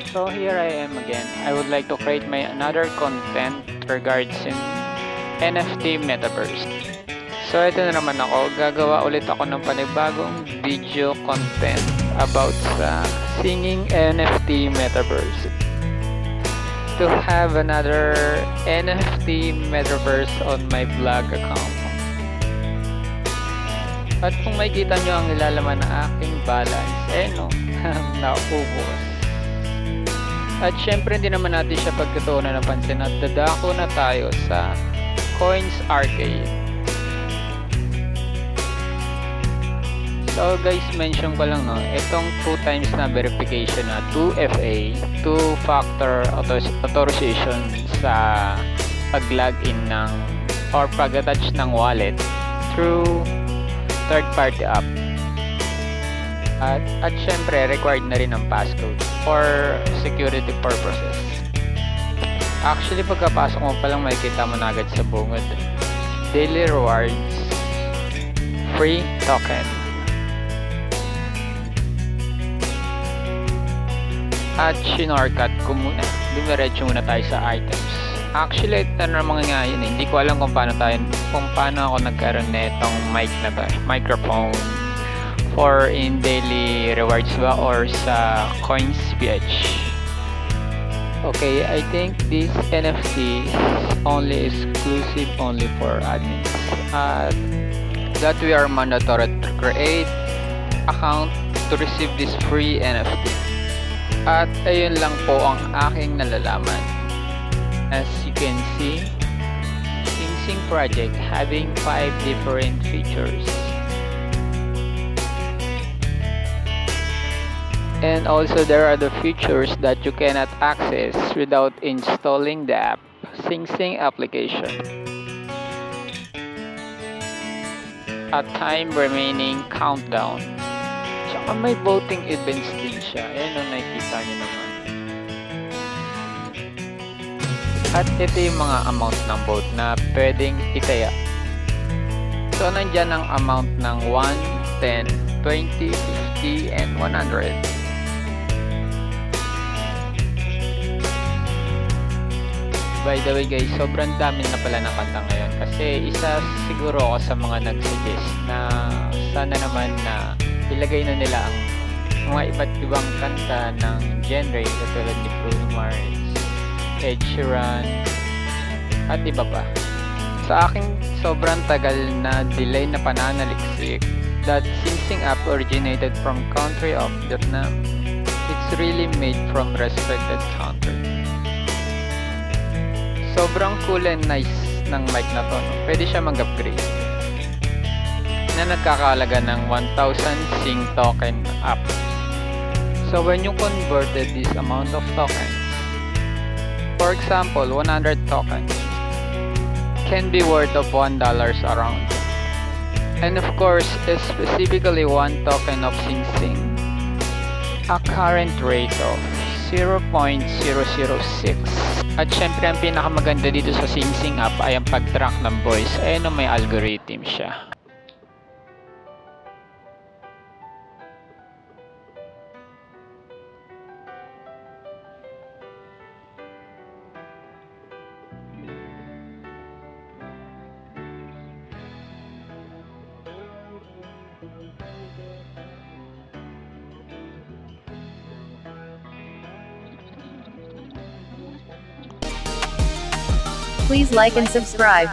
So here I am again. I would like to create my another content regards in NFT Metaverse. So ito na naman ako, gagawa ulit ako ng panibagong video content about sa singing NFT Metaverse. To have another NFT Metaverse on my blog account. At kung makikita nyo ang nilalaman ng aking balance, no, naubos. At syempre hindi naman natin siya pagkatuunan ng pansin at dadako na tayo sa Coins Arcade. So guys, mention ko lang no, itong 2 times na verification na 2FA, 2-factor authorization sa pag-login ng or pag-attach ng wallet through third-party app. At syempre, required na rin ang passcode for security purposes. Actually, pagkapasok mo palang makikita mo na agad sa bungod. Daily rewards, free token. At shinortcut ko muna. Dumiretso muna tayo sa items. Actually, ito na mga nga yun. Hindi ko alam kung paano ako nagkaroon na itong mic na to, microphone for in daily rewards ba or sa CoinsPH. Okay, I think this NFT is only exclusive only for admins. That we are mandatory to create account to receive this free NFT. At ayun lang po ang aking nalalaman. As you can see, SingSing project having 5 different features. And also there are the features that you cannot access without installing the app, SingSing application. A time remaining countdown. Tsaka may voting events din siya. Ayan o, nakikita nyo naman. At ito yung mga amount ng vote na pwedeng itaya. So nandyan ang amount ng 1, 10, 20, 50, and 100. By the way guys, sobrang dami na pala ng kanta ngayon kasi isa siguro ako sa mga nag-suggest na sana naman na ilagay na nila ang mga iba't ibang kanta ng genre katulad ni Bruno Mars, Ed Sheeran, at iba pa. Sa aking sobrang tagal na delay na pananaliksik that SingSing app originated from country of Vietnam. It's really made from respected country. Sobrang cool and nice ng mic na to. No? Pwede siya mag-upgrade. Na nagkakalaga ng 1,000 Sing token up. So when you converted this amount of tokens, for example, 100 tokens can be worth of $1 around. And of course, specifically 1 token of SingSing, a current rate of 0.006. At syempre, ang pinakamaganda dito sa SingSing app ay ang pag-track ng voice. Ayun o, may algorithm siya. Please like and subscribe.